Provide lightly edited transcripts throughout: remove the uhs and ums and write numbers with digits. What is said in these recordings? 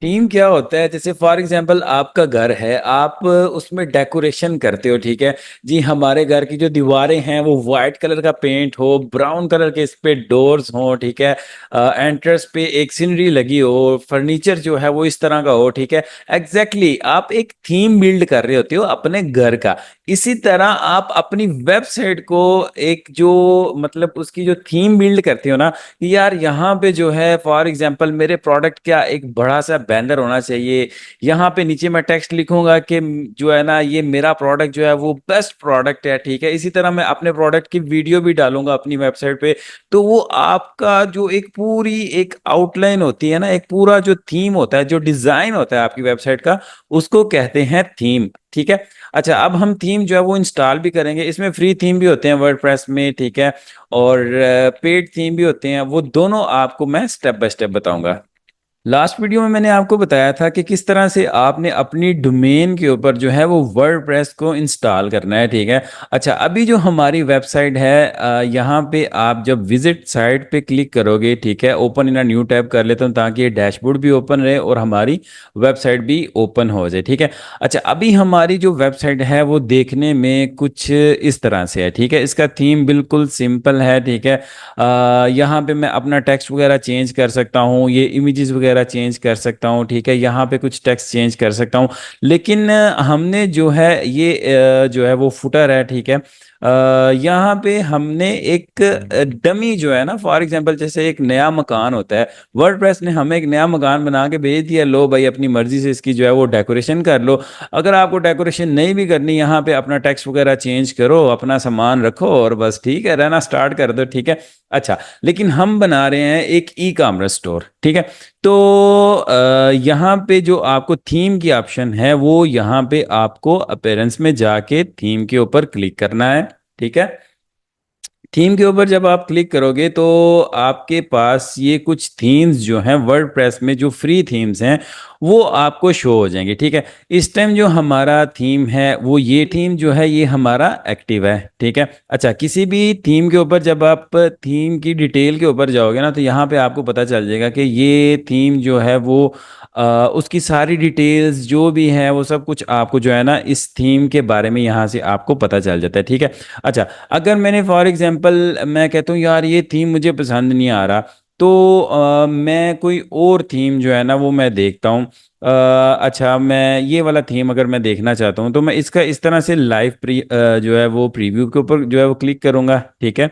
Theme क्या होता है? जैसे फॉर एग्जांपल आपका घर है, आप उसमें डेकोरेशन करते हो, ठीक है जी। हमारे घर की जो दीवारें हैं वो वाइट कलर का पेंट हो, ब्राउन कलर के इस पे डोर्स हो, ठीक है। एंट्रेंस पे एक सीनरी लगी हो, फर्नीचर जो है वो इस तरह का हो, ठीक है। एग्जैक्टली आप एक थीम बिल्ड कर रहे होते हो अपने घर का। इसी तरह आप अपनी वेबसाइट को एक जो मतलब उसकी जो थीम बिल्ड करते हो ना, कि यार यहाँ पे जो है फॉर एग्जांपल मेरे प्रोडक्ट का एक बड़ा सा बैनर होना चाहिए। यहाँ पे नीचे मैं टेक्स्ट लिखूंगा कि जो है ना ये मेरा प्रोडक्ट जो है वो बेस्ट प्रोडक्ट है, ठीक है। इसी तरह मैं अपने प्रोडक्ट की वीडियो भी डालूंगा अपनी वेबसाइट पे। तो वो आपका जो एक पूरी एक आउटलाइन होती है ना, एक पूरा जो थीम होता है, जो डिजाइन होता है आपकी वेबसाइट का, उसको कहते हैं थीम, ठीक है। अच्छा, अब हम थीम जो है वो इंस्टॉल भी करेंगे। इसमें फ्री थीम भी होते हैं वर्डप्रेस में, ठीक है, और पेड थीम भी होते हैं। वो दोनों आपको मैं स्टेप बाय स्टेप बताऊंगा। लास्ट वीडियो में मैंने आपको बताया था कि किस तरह से आपने अपनी डोमेन के ऊपर जो है वो वर्डप्रेस को इंस्टॉल करना है, ठीक है। अच्छा, अभी जो हमारी वेबसाइट है, यहाँ पे आप जब विजिट साइट पे क्लिक करोगे, ठीक है, open in a new tab कर लेता हूँ ताकि ये डैशबोर्ड भी ओपन रहे और हमारी वेबसाइट भी ओपन हो जाए, ठीक है। अच्छा, अभी हमारी जो वेबसाइट है वो देखने में कुछ इस तरह से है, ठीक है। इसका थीम बिल्कुल सिंपल है, ठीक है। यहाँ पे मैं अपना टेक्स्ट वगैरह चेंज कर सकता हूँ, ये इमेजेस वगैरह चेंज कर सकता हूँ, ठीक है। यहाँ पे कुछ टेक्स्ट चेंज कर सकता हूँ। लेकिन हमने जो है ये जो है वो फुटर है, ठीक है। यहाँ पे हमने एक डमी जो है ना, फॉर एग्जांपल जैसे एक नया मकान होता है, वर्डप्रेस ने हमें एक नया मकान बना के भेज दिया, लो भाई अपनी मर्जी से इसकी जो है वो डेकोरेशन कर लो। अगर आपको डेकोरेशन नहीं भी करनी, यहाँ पे अपना टेक्स्ट वगैरह चेंज करो, अपना सामान रखो और बस ठीक है, रहना स्टार्ट कर दो, ठीक है। अच्छा, लेकिन हम बना रहे हैं एक ई कॉमर्स स्टोर, ठीक है। तो यहाँ पे जो आपको थीम की ऑप्शन है वो यहाँ पे आपको अपीयरेंस में जाके थीम के ऊपर क्लिक करना है, ठीक है। थीम के ऊपर जब आप क्लिक करोगे तो आपके पास ये कुछ थीम्स जो हैं वर्डप्रेस में, जो फ्री थीम्स हैं, वो आपको शो हो जाएंगे, ठीक है। इस टाइम जो हमारा थीम है वो ये थीम जो है ये हमारा एक्टिव है, ठीक है। अच्छा, किसी भी थीम के ऊपर जब आप थीम की डिटेल के ऊपर जाओगे ना, तो यहाँ पे आपको पता चल जाएगा कि ये थीम जो है वो उसकी सारी डिटेल्स जो भी है वो सब कुछ आपको जो है ना इस थीम के बारे में यहाँ से आपको पता चल जाता है, ठीक है। अच्छा, अगर मैंने फॉर एग्जांपल मैं कहता हूँ यार ये थीम मुझे पसंद नहीं आ रहा, तो मैं कोई और थीम जो है ना वो मैं देखता हूँ। अच्छा, मैं ये वाला थीम अगर मैं देखना चाहता हूँ तो मैं इसका इस तरह से लाइव जो है वो प्रीव्यू के ऊपर जो है वो क्लिक करूँगा, ठीक है।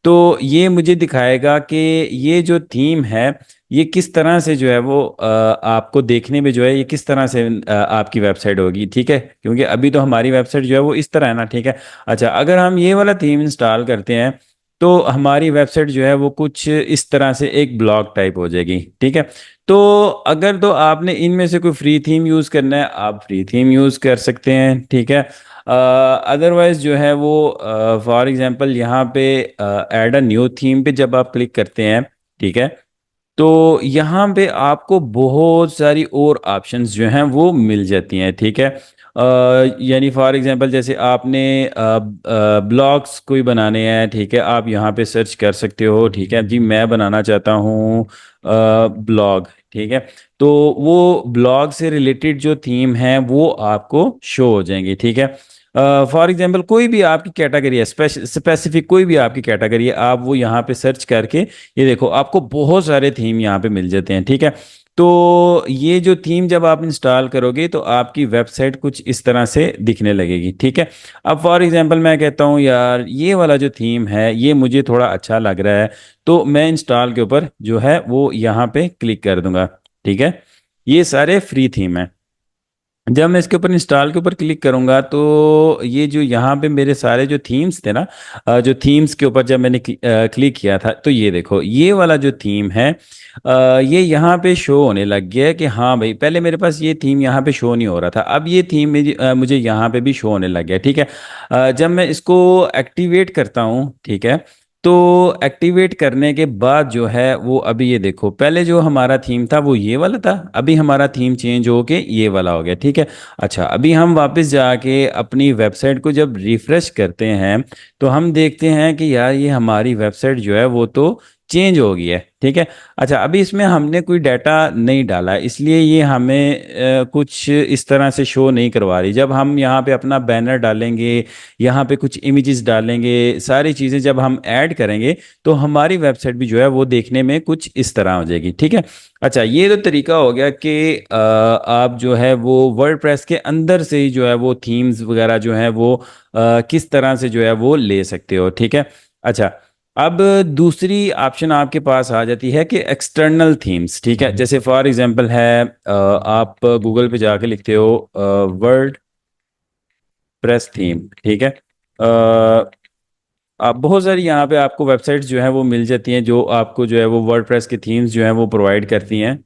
तो ये मुझे दिखाएगा कि ये जो थीम है ये किस तरह से जो है वो आपको देखने में जो है ये किस तरह से आपकी वेबसाइट होगी, ठीक है। क्योंकि अभी तो हमारी वेबसाइट जो है वो इस तरह है ना, ठीक है। अच्छा, अगर हम ये वाला थीम इंस्टॉल करते हैं तो हमारी वेबसाइट जो है वो कुछ इस तरह से एक ब्लॉग टाइप हो जाएगी, ठीक है। तो अगर तो आपने इनमें से कोई फ्री थीम यूज़ करना है, आप फ्री थीम यूज़ कर सकते हैं, ठीक है। अदरवाइज जो है वो फॉर एग्जांपल यहाँ पे ऐड अ न्यू थीम पे जब आप क्लिक करते हैं, ठीक है, तो यहाँ पे आपको बहुत सारी और ऑप्शंस जो हैं वो मिल जाती हैं, ठीक है। यानी फॉर एग्जांपल जैसे आपने ब्लॉग्स कोई बनाने हैं, ठीक है, आप यहाँ पे सर्च कर सकते हो, ठीक है जी। मैं बनाना चाहता हूँ ब्लॉग, ठीक है। तो वो ब्लॉग से रिलेटेड जो थीम है वो आपको शो हो जाएंगी, ठीक है। फॉर एग्जांपल कोई भी आपकी कैटेगरी है, स्पेसिफिक कोई भी आपकी कैटेगरी है, आप वो यहाँ पे सर्च करके ये देखो आपको बहुत सारे थीम यहाँ पे मिल जाते हैं, ठीक है। तो ये जो थीम जब आप इंस्टॉल करोगे तो आपकी वेबसाइट कुछ इस तरह से दिखने लगेगी, ठीक है। अब फॉर एग्जांपल मैं कहता हूँ यार ये वाला जो थीम है ये मुझे थोड़ा अच्छा लग रहा है, तो मैं इंस्टॉल के ऊपर जो है वो यहाँ पे क्लिक कर दूंगा, ठीक है। ये सारे फ्री थीम है। जब मैं इसके ऊपर इंस्टॉल के ऊपर क्लिक करूंगा तो ये जो यहाँ पे मेरे सारे जो थीम्स थे ना, जो थीम्स के ऊपर जब मैंने क्लिक किया था तो ये देखो ये वाला जो थीम है, ये यहाँ पे शो होने लग गया है कि हाँ भाई पहले मेरे पास ये थीम यहाँ पे शो नहीं हो रहा था, अब ये थीम मुझे यहाँ पे भी शो होने लग गया, ठीक है। जब मैं इसको एक्टिवेट करता हूँ, ठीक है, तो एक्टिवेट करने के बाद जो है वो अभी ये देखो पहले जो हमारा थीम था वो ये वाला था, अभी हमारा थीम चेंज होके ये वाला हो गया, ठीक है। अच्छा, अभी हम वापस जाके अपनी वेबसाइट को जब रिफ्रेश करते हैं तो हम देखते हैं कि यार ये हमारी वेबसाइट जो है वो तो चेंज हो गई है, ठीक है। अच्छा, अभी इसमें हमने कोई डाटा नहीं डाला है, इसलिए ये हमें कुछ इस तरह से शो नहीं करवा रही। जब हम यहाँ पे अपना बैनर डालेंगे, यहाँ पे कुछ इमेजेस डालेंगे, सारी चीज़ें जब हम ऐड करेंगे, तो हमारी वेबसाइट भी जो है वो देखने में कुछ इस तरह हो जाएगी, ठीक है। अच्छा, ये तो तरीका हो गया कि आप जो है वो वर्डप्रेस के अंदर से ही जो है वो थीम्स वगैरह जो है वो किस तरह से जो है वो ले सकते हो, ठीक है। अच्छा, अब दूसरी ऑप्शन आपके पास आ जाती है कि एक्सटर्नल थीम्स, ठीक है। जैसे फॉर एग्जांपल है, आप गूगल पे जाके लिखते हो वर्ड प्रेस थीम, ठीक है। आप बहुत सारी यहाँ पे आपको वेबसाइट्स जो है वो मिल जाती हैं जो आपको जो है वो वर्ड प्रेस की थीम्स जो है वो प्रोवाइड करती हैं।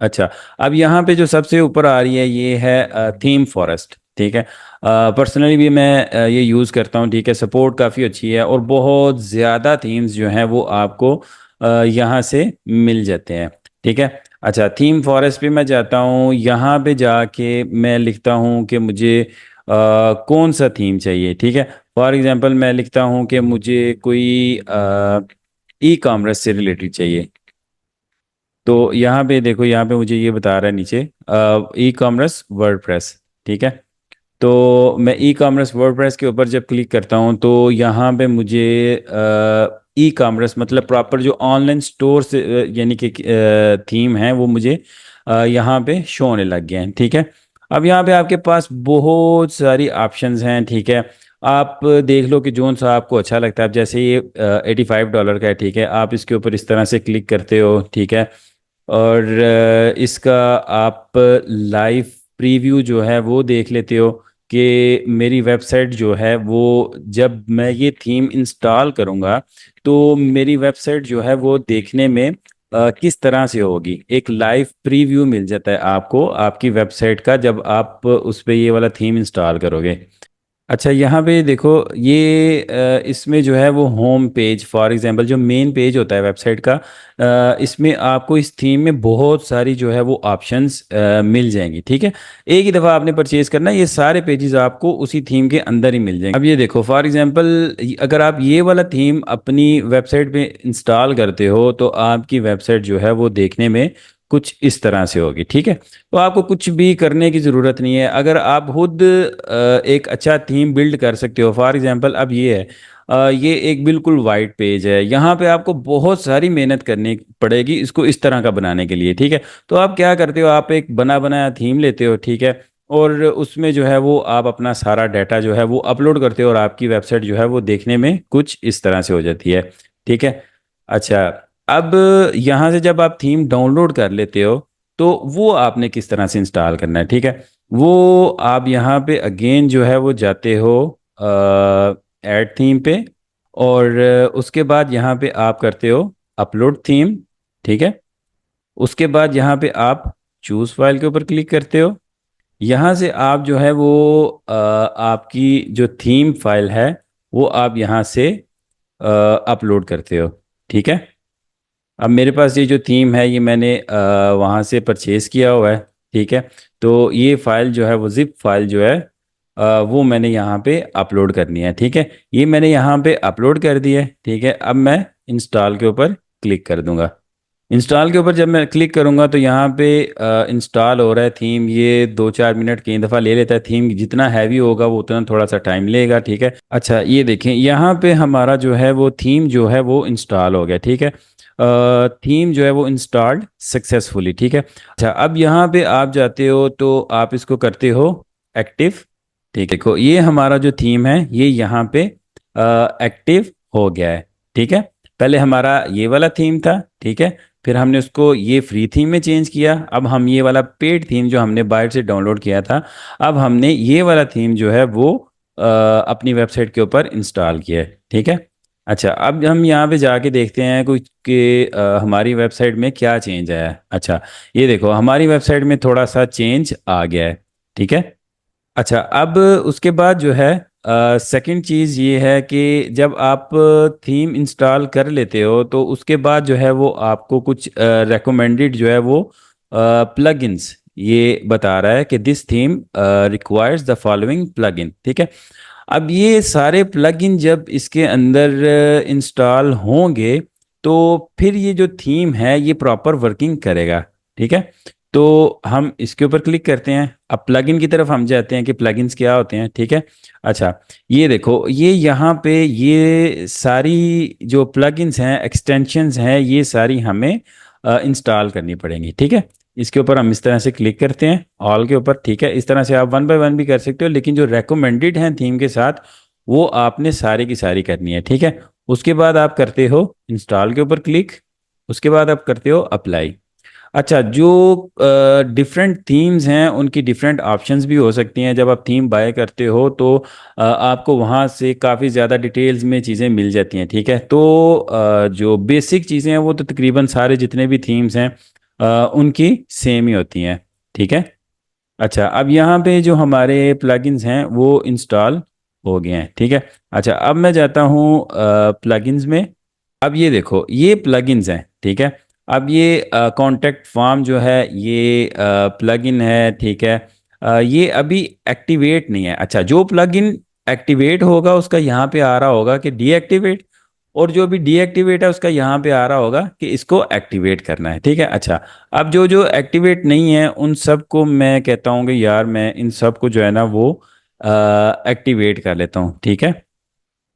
अच्छा, अब यहाँ पे जो सबसे ऊपर आ रही है ये है थीम फॉरेस्ट, ठीक है। पर्सनली भी मैं ये यूज़ करता हूँ, ठीक है। सपोर्ट काफ़ी अच्छी है और बहुत ज़्यादा थीम्स जो हैं वो आपको यहाँ से मिल जाते हैं, ठीक है। अच्छा, थीम फॉरेस्ट पे मैं जाता हूँ, यहाँ पे जाके मैं लिखता हूँ कि मुझे कौन सा थीम चाहिए, ठीक है। फॉर एग्जांपल मैं लिखता हूँ कि मुझे कोई ई कॉमर्स से रिलेटेड चाहिए। तो यहाँ पे देखो, यहाँ पे मुझे ये बता रहा है नीचे ई कॉमर्स वर्डप्रेस, ठीक है। तो मैं ई कॉमर्स वर्डप्रेस के ऊपर जब क्लिक करता हूँ तो यहाँ पे मुझे ई कॉमर्स मतलब प्रॉपर जो ऑनलाइन स्टोर से यानी कि थीम है वो मुझे यहाँ पे शो होने लग गए हैं, ठीक है। अब यहाँ पे आपके पास बहुत सारी ऑप्शंस हैं, ठीक है। आप देख लो कि जोन सा आपको अच्छा लगता है। अब जैसे ये $85 का है, ठीक है। आप इसके ऊपर इस तरह से क्लिक करते हो, ठीक है। और इसका आप लाइव प्रीव्यू जो है वो देख लेते हो कि मेरी वेबसाइट जो है वो जब मैं ये थीम इंस्टॉल करूँगा तो मेरी वेबसाइट जो है वो देखने में किस तरह से होगी। एक लाइव प्रीव्यू मिल जाता है आपको आपकी वेबसाइट का जब आप उस पर ये वाला थीम इंस्टॉल करोगे। अच्छा, यहाँ पे देखो ये इसमें जो है वो होम पेज फॉर एग्जांपल जो मेन पेज होता है वेबसाइट का, इसमें आपको इस थीम में बहुत सारी जो है वो ऑप्शंस मिल जाएंगी, ठीक है। एक ही दफ़ा आपने परचेज करना है, ये सारे पेजेस आपको उसी थीम के अंदर ही मिल जाएंगे। अब ये देखो फॉर एग्जांपल अगर आप ये वाला थीम अपनी वेबसाइट पे इंस्टॉल करते हो तो आपकी वेबसाइट जो है वो देखने में कुछ इस तरह से होगी, ठीक है। तो आपको कुछ भी करने की ज़रूरत नहीं है। अगर आप खुद एक अच्छा थीम बिल्ड कर सकते हो, फॉर एग्जांपल अब ये है, ये एक बिल्कुल वाइट पेज है, यहाँ पे आपको बहुत सारी मेहनत करनी पड़ेगी इसको इस तरह का बनाने के लिए, ठीक है। तो आप क्या करते हो, आप एक बना बनाया थीम लेते हो, ठीक है। और उसमें जो है वो आप अपना सारा डाटा जो है वो अपलोड करते हो और आपकी वेबसाइट जो है वो देखने में कुछ इस तरह से हो जाती है, ठीक है। अच्छा, अब यहाँ से जब आप थीम डाउनलोड कर लेते हो तो वो आपने किस तरह से इंस्टॉल करना है, ठीक है। वो आप यहाँ पे अगेन जो है वो जाते हो ऐड थीम पे, और उसके बाद यहाँ पे आप करते हो अपलोड थीम, ठीक है। उसके बाद यहाँ पे आप चूज फाइल के ऊपर क्लिक करते हो। यहाँ से आप जो है वो आपकी जो थीम फाइल है वो आप यहाँ से अपलोड करते हो, ठीक है। अब मेरे पास ये जो थीम है ये मैंने वहाँ से परचेज़ किया हुआ है, ठीक है। तो ये फाइल जो है वो जिप फाइल जो है वो मैंने यहाँ पे अपलोड करनी है, ठीक है। ये मैंने यहाँ पे अपलोड कर दी है, ठीक है। अब मैं इंस्टॉल के ऊपर क्लिक कर दूंगा। इंस्टॉल के ऊपर जब मैं क्लिक करूंगा तो यहाँ पे इंस्टॉल हो रहा है थीम। ये 2-4 मिनट कई दफ़ा ले लेता है। थीम जितना हैवी होगा वो उतना थोड़ा सा टाइम लेगा, ठीक है। अच्छा, ये देखें यहाँ पे हमारा जो है वो थीम जो है वो इंस्टॉल हो गया, ठीक है। थीम जो है वो इंस्टॉल्ड सक्सेसफुली, ठीक है। अच्छा, अब यहाँ पे आप जाते हो तो आप इसको करते हो एक्टिव, ठीक है। देखो ये हमारा जो थीम है ये यहाँ पे एक्टिव हो गया है, ठीक है। पहले हमारा ये वाला थीम था, ठीक है। फिर हमने उसको ये फ्री थीम में चेंज किया। अब हम ये वाला पेड थीम जो हमने बाहर से डाउनलोड किया था, अब हमने ये वाला थीम जो है वो अपनी वेबसाइट के ऊपर इंस्टॉल किया है, ठीक है। अच्छा, अब हम यहाँ पे जाके देखते हैं कुछ कि हमारी वेबसाइट में क्या चेंज आया है। अच्छा, ये देखो हमारी वेबसाइट में थोड़ा सा चेंज आ गया है, ठीक है। अच्छा, अब उसके बाद जो है सेकंड चीज़ ये है कि जब आप थीम इंस्टॉल कर लेते हो तो उसके बाद जो है वो आपको कुछ रेकमेंडेड जो है वो प्लगइन्स ये बता रहा है कि this theme requires the following plugin, ठीक है। अब ये सारे प्लगइन जब इसके अंदर इंस्टॉल होंगे तो फिर ये जो थीम है ये प्रॉपर वर्किंग करेगा। ठीक है, तो हम इसके ऊपर क्लिक करते हैं। अब प्लगइन की तरफ हम जाते हैं कि प्लगइन्स क्या होते हैं। ठीक है, अच्छा, ये देखो, ये यहाँ पे ये सारी जो प्लगइन्स हैं, एक्सटेंशंस हैं, ये सारी हमें इंस्टॉल करनी पड़ेंगी। ठीक है, इसके ऊपर हम इस तरह से क्लिक करते हैं, ऑल के ऊपर। ठीक है, इस तरह से आप वन बाय वन भी कर सकते हो, लेकिन जो रेकमेंडेड हैं थीम के साथ वो आपने सारी की सारी करनी है। ठीक है, उसके बाद आप करते हो इंस्टॉल के ऊपर क्लिक, उसके बाद आप करते हो अप्लाई। अच्छा, जो डिफरेंट थीम्स हैं उनकी डिफरेंट ऑप्शंस भी हो सकती हैं। जब आप थीम बाय करते हो तो आपको वहाँ से काफ़ी ज़्यादा डिटेल्स में चीज़ें मिल जाती हैं। ठीक है, तो जो बेसिक चीज़ें हैं वो तो तकरीबन सारे जितने भी थीम्स हैं उनकी सेम ही होती हैं। ठीक है, अच्छा, अब यहाँ पे जो हमारे प्लगइन्स हैं वो इंस्टॉल हो गए हैं। ठीक है, अच्छा, अब मैं जाता हूँ प्लगइन्स में। अब ये देखो, ये प्लगइन्स हैं। ठीक है, अब ये कॉन्टेक्ट फॉर्म जो है ये प्लगइन है। ठीक है, ये अभी एक्टिवेट नहीं है। अच्छा, जो प्लगइन एक्टिवेट होगा उसका यहाँ पे आ रहा होगा कि डीएक्टिवेट, और जो भी डीएक्टिवेट है उसका यहाँ पे आ रहा होगा कि इसको एक्टिवेट करना है। ठीक है, अच्छा, अब जो जो एक्टिवेट नहीं है उन सब को मैं कहता हूँ कि यार मैं इन सब को जो है ना वो एक्टिवेट कर लेता हूँ। ठीक है,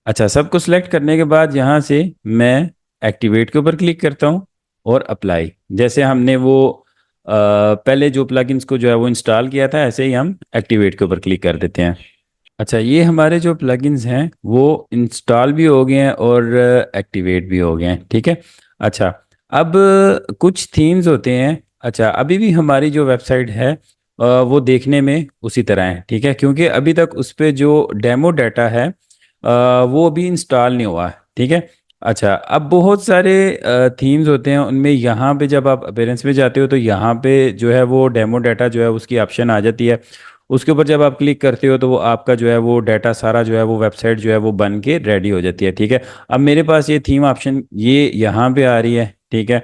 अच्छा, सबको सिलेक्ट करने के बाद यहाँ से मैं एक्टिवेट के ऊपर क्लिक करता हूँ और अप्लाई। जैसे हमने वो पहले जो प्लगइन्स को जो है वो इंस्टॉल किया था, ऐसे ही हम एक्टिवेट के ऊपर क्लिक कर देते हैं। अच्छा, ये हमारे जो प्लगइन्स हैं वो इंस्टॉल भी हो गए हैं और एक्टिवेट भी हो गए हैं। ठीक है, अच्छा, अब कुछ थीम्स होते हैं। अच्छा, अभी भी हमारी जो वेबसाइट है वो देखने में उसी तरह है। ठीक है, क्योंकि अभी तक उस पे जो डेमो डाटा है वो अभी इंस्टॉल नहीं हुआ है। ठीक है, अच्छा, अब बहुत सारे थीम्स होते हैं, उनमें यहाँ पे जब आप अपेरेंस में जाते हो तो यहाँ पे जो है वो डेमो डाटा जो है उसकी ऑप्शन आ जाती है। उसके ऊपर जब आप क्लिक करते हो तो वो आपका जो है वो डाटा सारा जो है वो वेबसाइट जो है वो बन के रेडी हो जाती है। ठीक है, अब मेरे पास ये थीम ऑप्शन ये यहाँ पे आ रही है। ठीक है,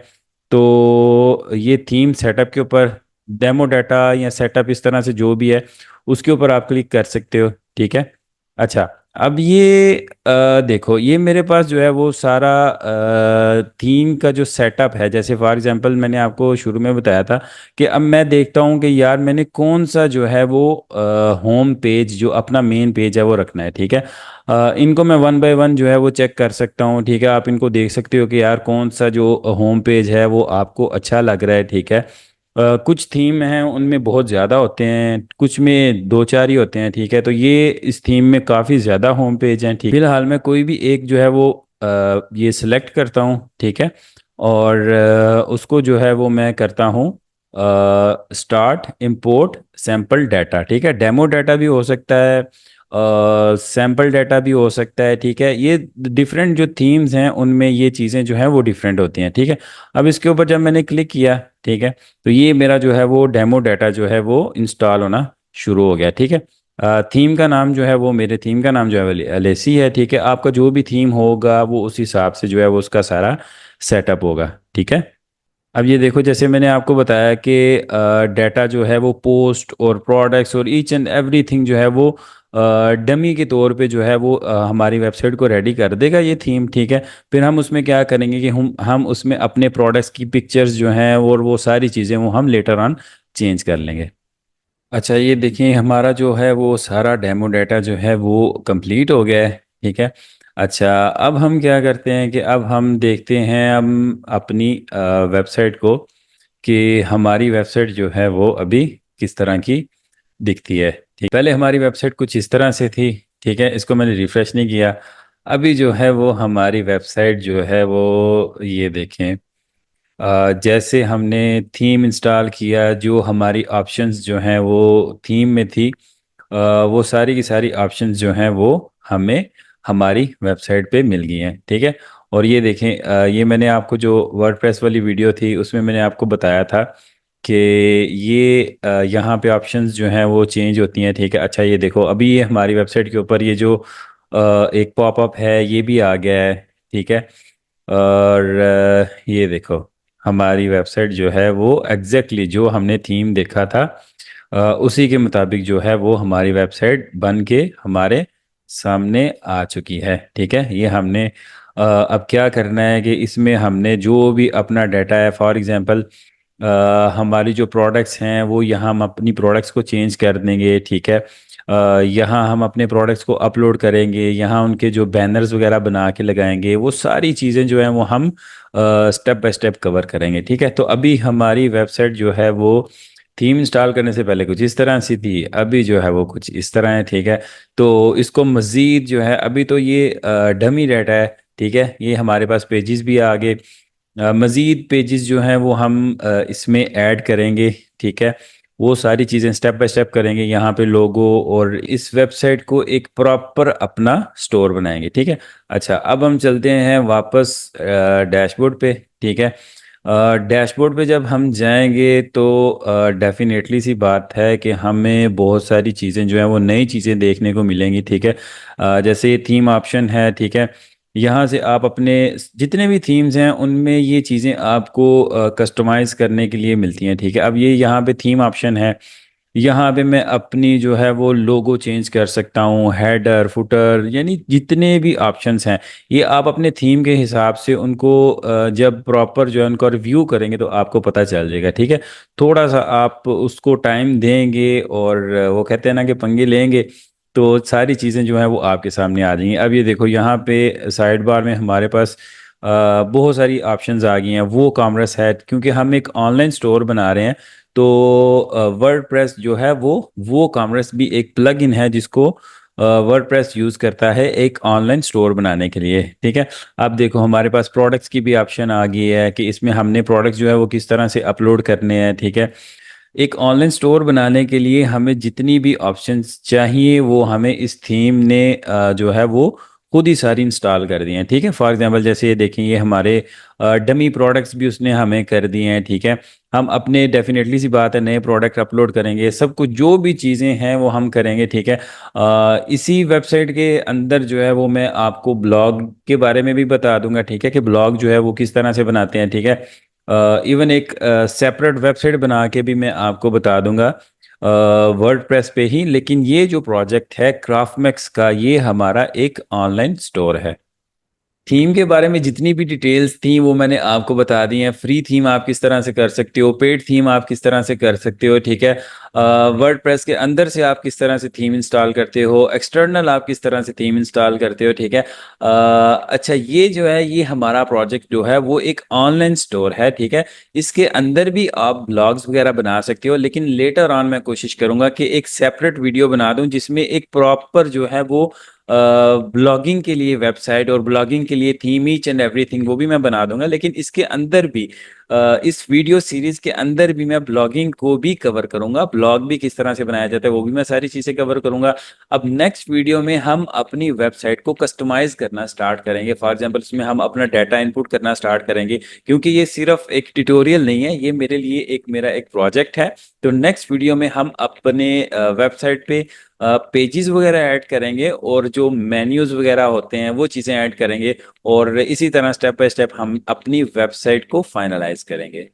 तो ये थीम सेटअप के ऊपर डेमो डाटा या सेटअप इस तरह से जो भी है उसके ऊपर आप क्लिक कर सकते हो। ठीक है, अच्छा, अब ये देखो, ये मेरे पास जो है वो सारा थीम का जो सेटअप है, जैसे फॉर एग्जांपल मैंने आपको शुरू में बताया था कि अब मैं देखता हूँ कि यार मैंने कौन सा जो है वो होम पेज जो अपना मेन पेज है वो रखना है। ठीक है, इनको मैं वन बाय वन जो है वो चेक कर सकता हूँ। ठीक है, आप इनको देख सकते हो कि यार कौन सा जो होम पेज है वो आपको अच्छा लग रहा है। ठीक है, कुछ थीम हैं उनमें बहुत ज़्यादा होते हैं, कुछ में दो चार ही होते हैं। ठीक है, तो ये इस थीम में काफ़ी ज़्यादा होम पेज हैं। ठीक, फिलहाल मैं कोई भी एक जो है वो ये सिलेक्ट करता हूँ। ठीक है, और उसको जो है वो मैं करता हूँ स्टार्ट इंपोर्ट सैम्पल डाटा। ठीक है, डेमो डाटा भी हो सकता है, सैम्पल डाटा भी हो सकता है। ठीक है, ये डिफरेंट जो थीम्स हैं उनमें ये चीज़ें जो हैं वो डिफरेंट होती हैं। ठीक है, अब इसके ऊपर जब मैंने क्लिक किया, ठीक है, तो ये मेरा जो है वो डेमो डाटा जो है वो इंस्टॉल होना शुरू हो गया। ठीक है, थीम का नाम जो है वो मेरे थीम का नाम जो है एलेसी है। ठीक है, आपका जो भी थीम होगा वो उस हिसाब से जो है वो उसका सारा सेटअप होगा। ठीक है, अब ये देखो, जैसे मैंने आपको बताया कि डाटा जो है वो पोस्ट और प्रोडक्ट्स और ईच एंड एवरीथिंग जो है वो डमी के तौर पे जो है वो हमारी वेबसाइट को रेडी कर देगा ये थीम। ठीक है, फिर हम उसमें क्या करेंगे कि हम उसमें अपने प्रोडक्ट्स की पिक्चर्स जो हैं और वो सारी चीज़ें वो हम लेटर ऑन चेंज कर लेंगे। अच्छा, ये देखिए, हमारा जो है वो सारा डेमो डाटा जो है वो कंप्लीट हो गया है। ठीक है, अच्छा, अब हम क्या करते हैं कि अब हम देखते हैं हम अपनी वेबसाइट को कि हमारी वेबसाइट जो है वो अभी किस तरह की दिखती है। ठीक, पहले हमारी वेबसाइट कुछ इस तरह से थी। ठीक है, इसको मैंने रिफ़्रेश नहीं किया। अभी जो है वो हमारी वेबसाइट जो है वो ये देखें, जैसे हमने थीम इंस्टॉल किया, जो हमारी ऑप्शंस जो हैं वो थीम में थी, वो सारी की सारी ऑप्शंस जो हैं वो हमें हमारी वेबसाइट पे मिल गई हैं। ठीक है, और ये देखें, ये मैंने आपको जो वर्डप्रेस वाली वीडियो थी उसमें मैंने आपको बताया था कि ये यहाँ पे ऑप्शंस जो हैं वो चेंज होती हैं। ठीक है, अच्छा, ये देखो, अभी ये हमारी वेबसाइट के ऊपर ये जो एक पॉपअप है ये भी आ गया है। ठीक है, और ये देखो, हमारी वेबसाइट जो है वो एग्जैक्टली जो हमने थीम देखा था उसी के मुताबिक जो है वो हमारी वेबसाइट बन के हमारे सामने आ चुकी है। ठीक है, ये हमने अब क्या करना है कि इसमें हमने जो भी अपना डाटा है, फॉर एग्जांपल हमारी जो प्रोडक्ट्स हैं वो यहाँ हम अपनी प्रोडक्ट्स को चेंज कर देंगे, ठीक है। यहाँ हम अपने प्रोडक्ट्स को अपलोड करेंगे, यहाँ उनके जो बैनर्स वगैरह बना के लगाएंगे, वो सारी चीज़ें जो हैं वो हम स्टेप बाय स्टेप कवर करेंगे, ठीक है। तो अभी हमारी वेबसाइट जो है वो थीम इंस्टॉल करने से पहले कुछ इस तरह सी थी, अभी जो है वो कुछ इस तरह है, ठीक है। तो इसको मज़ीद जो है, अभी तो ये डमी डाटा है, ठीक है। ये हमारे पास पेजेस भी आ गए, मज़ीद पेजेस जो हैं वो हम इसमें ऐड करेंगे, ठीक है। वो सारी चीज़ें स्टेप बाय स्टेप करेंगे, यहाँ पे लोगो, और इस वेबसाइट को एक प्रॉपर अपना स्टोर बनाएंगे, ठीक है। अच्छा, अब हम चलते हैं वापस डैशबोर्ड पे, ठीक है। डैशबोर्ड पे जब हम जाएंगे तो डेफिनेटली सी बात है कि हमें बहुत सारी चीज़ें जो हैं वो नई चीज़ें देखने को मिलेंगी, ठीक है। जैसे ये थीम ऑप्शन है, ठीक है। यहाँ से आप अपने जितने भी थीम्स हैं उनमें ये चीज़ें आपको कस्टमाइज़ करने के लिए मिलती हैं, ठीक है। अब ये यहाँ पे थीम ऑप्शन है, यहाँ पे मैं अपनी जो है वो लोगो चेंज कर सकता हूँ, हेडर, फुटर, यानी जितने भी ऑप्शंस हैं ये आप अपने थीम के हिसाब से उनको जब प्रॉपर जो है उनको रिव्यू करेंगे तो आपको पता चल जाएगा, ठीक है। थोड़ा सा आप उसको टाइम देंगे और वो कहते हैं ना कि पंगे लेंगे, तो सारी चीज़ें जो हैं वो आपके सामने आ जाएंगी। अब ये देखो, यहाँ पे साइड बार में हमारे पास बहुत सारी ऑप्शंस आ गई हैं। वो कॉमर्स है, क्योंकि हम एक ऑनलाइन स्टोर बना रहे हैं, तो वर्डप्रेस जो है वो कॉमर्स भी एक प्लग इन है जिसको वर्डप्रेस यूज़ करता है एक ऑनलाइन स्टोर बनाने के लिए, ठीक है। अब देखो, हमारे पास प्रोडक्ट्स की भी ऑप्शन आ गई है कि इसमें हमने प्रोडक्ट्स जो है वो किस तरह से अपलोड करने हैं, ठीक है। एक ऑनलाइन स्टोर बनाने के लिए हमें जितनी भी ऑप्शंस चाहिए वो हमें इस थीम ने जो है वो खुद ही सारी इंस्टॉल कर दी हैं, ठीक है। फॉर एग्जांपल जैसे ये देखें, ये हमारे डमी प्रोडक्ट्स भी उसने हमें कर दिए हैं, ठीक है। हम अपने डेफिनेटली सी बात है नए प्रोडक्ट अपलोड करेंगे, सब कुछ जो भी चीज़ें हैं वो हम करेंगे, ठीक है। इसी वेबसाइट के अंदर जो है वो मैं आपको ब्लॉग के बारे में भी बता दूंगा, ठीक है, कि ब्लॉग जो है वो किस तरह से बनाते हैं, ठीक है। इवन एक सेपरेट वेबसाइट बना के भी मैं आपको बता दूंगा वर्डप्रेस पे ही। लेकिन ये जो प्रोजेक्ट है क्राफ्टमैक्स का, ये हमारा एक ऑनलाइन स्टोर है। थीम के बारे में जितनी भी डिटेल्स थी वो मैंने आपको बता दी हैं। फ्री थीम आप किस तरह से कर सकते हो, पेड थीम आप किस तरह से कर सकते हो, ठीक है। वर्डप्रेस के अंदर से आप किस तरह से थीम इंस्टॉल करते हो, एक्सटर्नल आप किस तरह से थीम इंस्टॉल करते हो, ठीक है। अच्छा, ये जो है ये हमारा प्रोजेक्ट जो है वो एक ऑनलाइन स्टोर है, ठीक है। इसके अंदर भी आप ब्लॉग्स वगैरह बना सकते हो, लेकिन लेटर ऑन मैं कोशिश करूंगा कि एक सेपरेट वीडियो बना दूं जिसमें एक प्रॉपर जो है वो ब्लॉगिंग के लिए वेबसाइट और ब्लॉगिंग के लिए थीम, ईच एंड एवरीथिंग वो भी मैं बना दूंगा। लेकिन इसके अंदर भी इस वीडियो सीरीज के अंदर भी मैं ब्लॉगिंग को भी कवर करूंगा, ब्लॉग भी किस तरह से बनाया जाता है वो भी मैं सारी चीजें कवर करूंगा। अब नेक्स्ट वीडियो में हम अपनी वेबसाइट को कस्टमाइज करना स्टार्ट करेंगे। फॉर एग्जांपल इसमें हम अपना डाटा इनपुट करना स्टार्ट करेंगे, क्योंकि ये सिर्फ एक ट्यूटोरियल नहीं है, ये मेरे लिए मेरा एक प्रोजेक्ट है। तो नेक्स्ट वीडियो में हम अपने वेबसाइट पे पेजेस वगैरह ऐड करेंगे और जो मेन्यूज वगैरह होते हैं वो चीज़ें ऐड करेंगे, और इसी तरह स्टेप बाय स्टेप हम अपनी वेबसाइट को फाइनलाइज करेंगे।